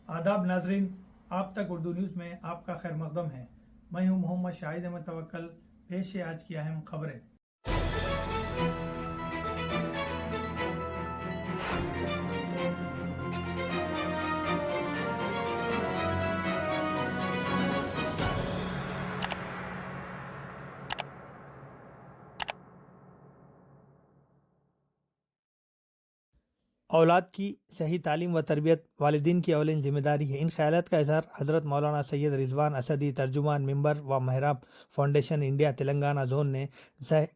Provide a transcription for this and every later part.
आदाब नाजरीन, आप तक उर्दू न्यूज़ में आपका खैर मकदम है। मैं हूं मोहम्मद शाहिद अहमद तवक्कल। पेश है आज की अहम खबरें। औलाद की सही तालीम व तरबियत वालिदीन की अवलिन जिम्मेदारी है। इन ख्यालात का इजहार हज़रत मौलाना सैयद रिजवान असदी, तर्जुमान मिंबर व महराब फाउंडेशन इंडिया तेलंगाना जोन ने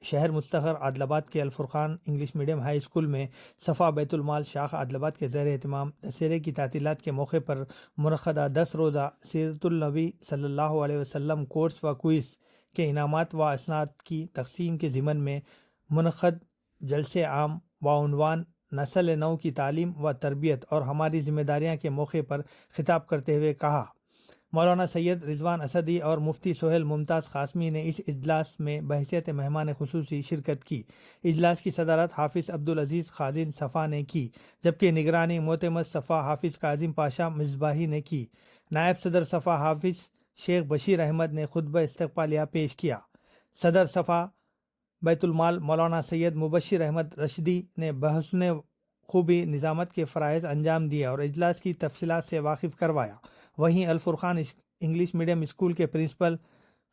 शहर मुस्तखर आदिलाबाद के अल-फुरकान इंग्लिश मीडियम हाई स्कूल में सफ़ा बैतुल माल शाख आदिलाबाद के ज़ेर एहतमाम दशहरे की तातीलात के मौके पर मुनक़्क़दा 10 रोज़ा सीरतुल नबी सल्लल्लाहु अलैहि वसल्लम कोर्स व क्विज़ के इनामात व असनाद की तक़सीम के ज़िमन में मुनक़्क़द जलसे आम व उन्वान नस्ल नौ की तालीम व तरबियत और हमारी ज़िम्मेदारियाँ के मौके पर ख़िताब करते हुए कहा। मौलाना सैयद रिजवान असदी और मुफ्ती सोहेल मुमताज़ क़ासमी ने इस इजलास में बहैसियत मेहमान ख़ुसूसी शिरकत की। इजलास की सदारत हाफिज़ अब्दुल अज़ीज़ ख़ाज़िन सफ़ा ने की, जबकि निगरानी मोतमद सफ़ा हाफिज़ काजिम पाशा मिसबाही ने की। नायब सदर सफ़ा हाफिज़ शेख बशीर अहमद ने खुतबा इस्तक़बालिया पेश किया। सदर सफ़ा बैतुल माल मौलाना सैयद मुबशिर अहमद रशदी ने बहसने खूबी निज़ामत के फ़राइज़ अंजाम दिए और इजलास की तफसीलात से वाकिफ़ करवाया। वहीं अल-फुरकान इंग्लिश मीडियम स्कूल के प्रिंसिपल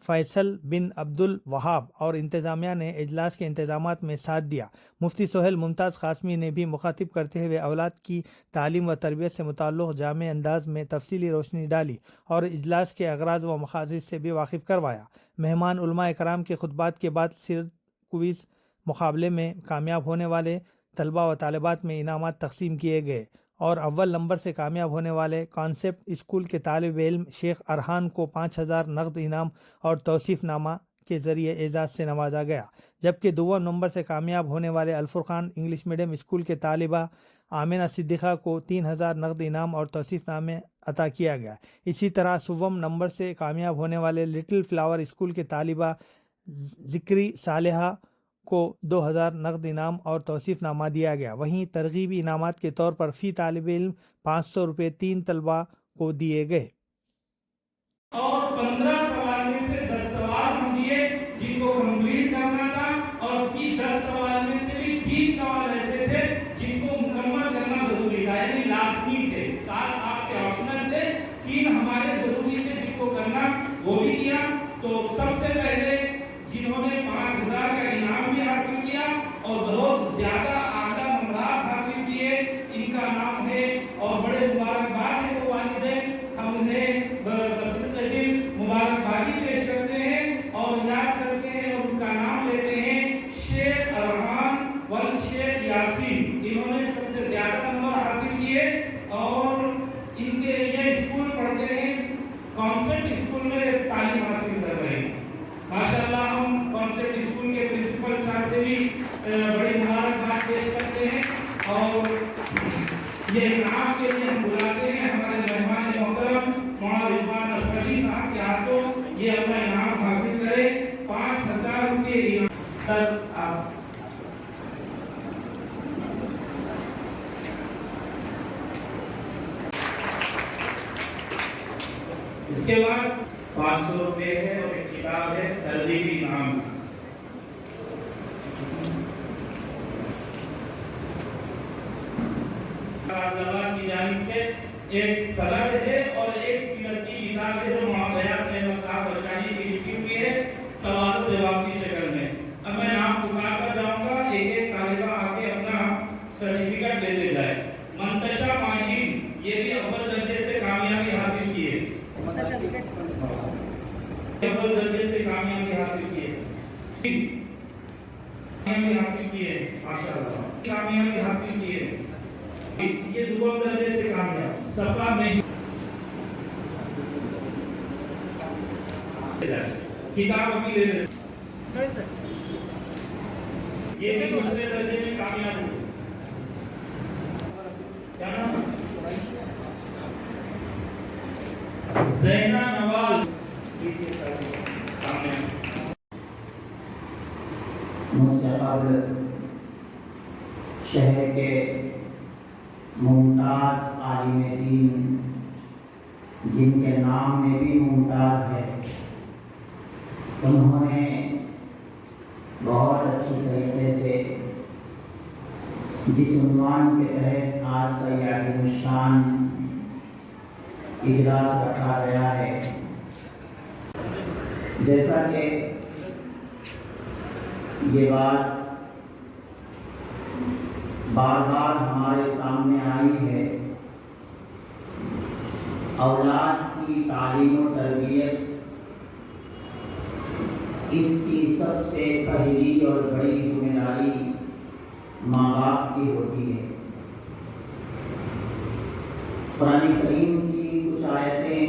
फ़ैसल बिन अब्दुल वहाब और इंतज़ामिया ने इजलास के इंतज़ामात में साथ दिया। मुफ्ती सोहेल मुमताज़ क़ासमी ने भी मुखातिब करते हुए औलाद की तालीम व तरबियत से मुताल्लिक़ जामे अंदाज में तफसीली रोशनी डाली और इजलास के अगराज़ व मक़ासिद से भी वाकिफ़ करवाया। मेहमान उलमा इकराम के खुतबात के बाद सीरत क्विज़ मुकाबले में कामयाब होने वाले तलबा व तालिबात में इनामात तकसीम किए गए और अव्वल नंबर से कामयाब होने वाले कॉन्सेप्ट स्कूल के तालिब इल्म शेख अरहान को 5000 नकद इनाम और तौसीफ़नामा के ज़रिए एजाज़ से नवाजा गया, जबकि दुव्वम नंबर से कामयाब होने वाले अल-फुरकान इंग्लिश मीडियम स्कूल के तालिबा आमिना सिद्दीक़ा को 3000 नकद इनाम और तौसीफ़नामे अता किया गया। इसी तरह सुवम नंबर से कामयाब होने वाले लिटिल फ्लावर स्कूल के तालिबा ज़िक्री सालेहा को 2000 नकद इनाम और तौसीफ़नामा दिया गया। वहीं तरगीबी इनामात के तौर पर फ़ी तालिब इल्म 500 रुपये 3 तलबा को दिए गए और 15 सवाल में से 10 सवाल हम दिए जिनको कंप्लीट करना था और 10 सवाल में से भी 3 सवाल ऐसे थे जिनको मुकम्मल करना जरूरी था, यानी लाजमी थे। 7 आपके ऑप्शनल थे, 3 हमारे जरूरी थे जिनको करना वो भी किया। तो सबसे पहले जिन्होंने 5000 का इनाम भी हासिल किया और बहुत ज्यादा आला नंबरात हासिल किए, इनका नाम है और बड़े मुबारकबाद है तो वालिदैन, हम उन्हें मुबारकबादी पेश करते हैं और याद करते हैं और उनका नाम लेते हैं। शेख अरहान व शेख यासीन, इन्होंने सबसे ज्यादा नंबर हासिल किए और इनके ये स्कूल पढ़ते हैं, कॉन्सेप्ट स्कूल में तालीम हासिल कर रहे हैं। माशाअल्लाह, हम कॉन्सेप्ट स्कूल के प्रिंसिपल साहब से भी बड़ी मुबारकबाद पेश करते हैं और ये इनाम के लिए हम बुलाते हैं हमारे मेहमान मोहतरम मौलाना रिजवान असदी साहब के हाथों ये अपना इनाम हासिल करे। 5000 रुपये इनाम। सर आप इसके बाद 500 रुपये है और एक किताब है तरजीही इनाम। की जानिब से एक सनद है और एक सीरत की किताब है जो मौलाना सैयद साहब अशआरी की लिखी हुई है सवाल जवाब की शक्ल में। अब मैं नाम पुकारता जाऊंगा, एक तालिबा आके अपना सर्टिफिकेट दे दे जाए। मंतशा माहिन, ये भी अव्वल दर्जे से कामयाबी हासिल की है, अव्वल दर्जे से कामयाबी हासिल की है, कामयाबी हासिल की है, माशाअल्लाह कामयाबी हासिल की है। ये दुआ दर्जे से कामयाब सफा में किताब भी ले ले, ये भी दूसरे दर्जे में कामयाब हुए। क्या नाम? ज़ैना नवाज सामने मुझसे कबल शहर के मुमताज़ आलिम दीन جن کے نام میں بھی ممتاز ہے، انہوں نے بہت اچھی طریقے سے جس عنوان کے تحت آج کا یہ عظیم الشان اجلاس رکھا گیا ہے، جیسا کہ یہ بات بار بار ہمارے سامنے آئی ہے، اولاد کی تعلیم و تربیت اس کی سب سے پہلی اور بڑی ذمہ داری ماں باپ کی ہوتی ہے۔ قرآن کریم کی کچھ آیتیں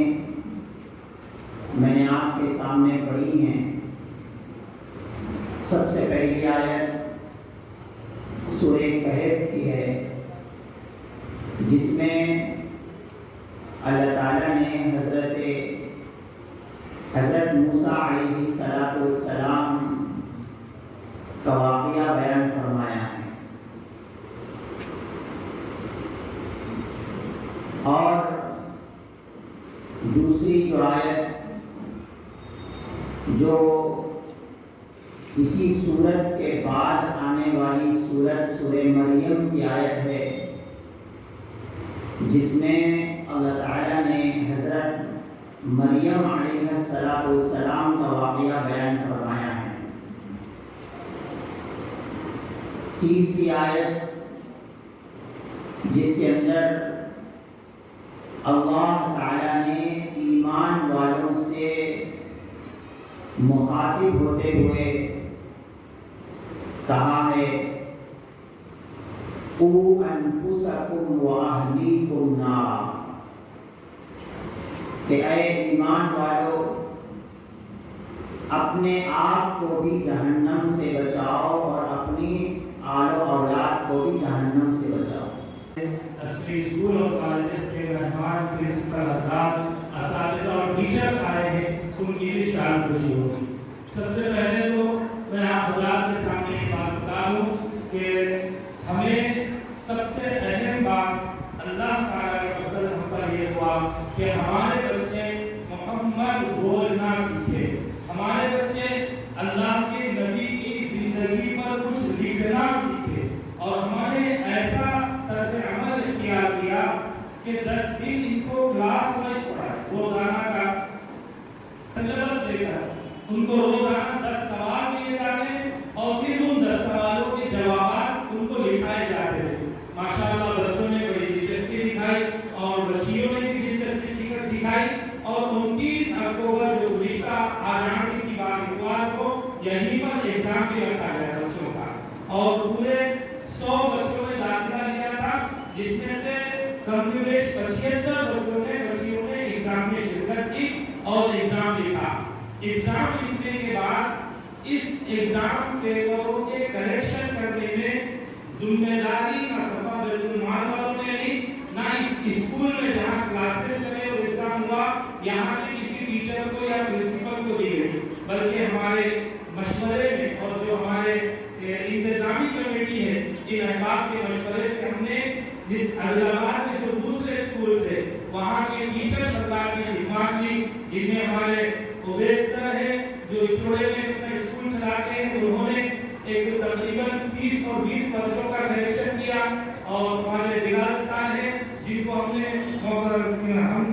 میں نے آپ کے سامنے پڑھی ہیں۔ سب سے پہلی آیت سورہ کہف کی ہے، جس میں اللہ تعالیٰ نے حضرت موسیٰ علیہ السلام کا واقعہ بیان فرمایا ہے، اور دوسری جو آیت جو اسی سورت کے بعد آنے والی سورت سورہ مریم کی آیت ہے، جس میں اللہ تعالیٰ نے حضرت مریم علیہ السلام کا واقعہ بیان فرمایا ہے۔ تیسری آیت جس کے اندر اللہ تعالیٰ نے ایمان والوں سے مخاطب ہوتے ہوئے کہا ہے، قُوا أَنفُسَكُمْ وَأَهْلِيكُمْ نَارًا، کہ اے ایمان والو اپنے آپ کو بھی جہنم سے بچاؤ اور اپنی آل و اولاد کو بھی جہنم سے بچاؤ۔ اسکول اسکول اور کالجز کے مہمان، پرنسپل حضرات، اساتذہ اور ٹیچرز آئے ہیں، ان کی بھی شان خوشی ہوگی۔ سب سے پہلے تو میں آپ حضرات کے سامنے ایک بات بتا دوں کہ ہمیں سب سے اہم بات اللہ تعالیٰ کا فضل ہم پر یہ ہوا کہ ہمارے بچے محمد بولنا سیکھے، ہمارے بچے اللہ کے نبی کی زندگی پر کچھ لکھنا سیکھے، اور ہمارے ایسا طرز عمل اختیار کیا کہ 10 دن ان کو کلاس وائز پڑھائے، روزانہ کا سلیبس دے کر ان کو روزانہ 10 سوال دیے جاتے اور پھر ان 10 سوالوں کے جوابات ان کو لکھائے جاتے تھے۔ ماشاءاللہ بچوں نے بڑی دلچسپی دکھائی اور بچیوں نے بھی دلچسپی دکھائی، اور 29 اکتوبر جو گزشتہ آج آنے کی بات اتوار کو یہیں پر ایگزام بھی رکھا گیا بچوں کا، اور پورے 100 بچوں نے داخلہ لیا تھا، جس میں سے کم بیش 75 بچیوں نے ایگزام میں شرکت کی اور ایگزام لکھا۔ ایگزام لکھنے کے بعد اس ایگزام پیپروں کے کریکشن کرنے میں ذمہ داری نہ صفا بیت المال والوں نے لی، نہ اس اسکول میں جہاں کلاسز چلے اور ایگزام ہوا یہاں کے کسی ٹیچر کو یا پرنسپل کو دی گئی، بلکہ ہمارے مشورے میں اور جو ہمارے انتظامی کمیٹی ہے، ان احباب کے مشورے سے ہم نے عادل آباد کے جو دوسرے اسکول سے وہاں کے ٹیچر سرکار کی خدمات لی، جن میں ہمارے عبید سر ہے جو چھوڑے میں اپنا اسکول چلاتے ہیں، انہوں نے ایک تقریباً 30 اور 20 بچوں کا کریکشن کیا، اور ہمارے بلال صاحب ہیں جن کو ہم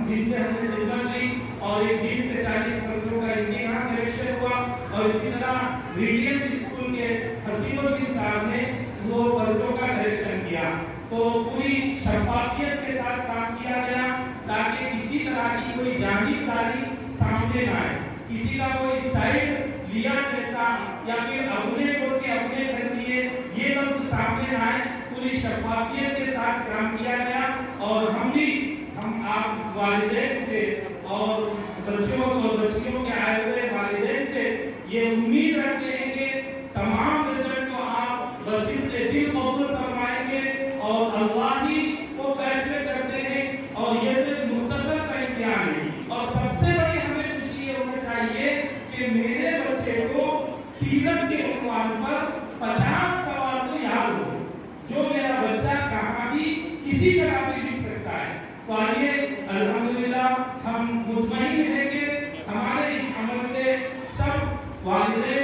جن سے ہم نے خدمت لی، اور ایک 20 سے 40 بچوں کا ان کے یہاں کریکشن ہوا، اور اسی طرح ریڈینس اسکول کے حسین الدین صاحب نے وہ بچوں کا کریکشن کیا۔ تو پوری شفافیت کے ساتھ کام کیا گیا تاکہ کسی طرح کی کوئی جانبداری سامنے نہ آئے، کسی کا کوئی سائڈ لیا جیسا یا پھر اپنے کو کہ اپنے گھر لیے یہ لفظ سامنے نہ آئے۔ پوری شفافیت کے ساتھ کام کیا گیا، اور ہم آپ والدین سے اور بچوں اور بچیوں کے آئے ہوئے والدین سے یہ امید رکھتے ہیں کہ تمام رزلٹ کو آپ بصیرت دل قبول فرمائیں گے، اور اللہ ہی وہ فیصلے کرتے ہیں، اور یہ ایک مختصر سا امتحان ہے، اور سب سے بڑی ہمیں خوشی یہ ہونا چاہیے کہ میرے بچے کو سیزن کے عنوان پر 50 سوال تو یاد ہو، جو میرا بچہ کہاں بھی کسی طرح بھی لکھ سکتا ہے۔ تو آئیے الحمدللہ ہم مطمئن ہیں کہ ہمارے اس عمل سے سب والدین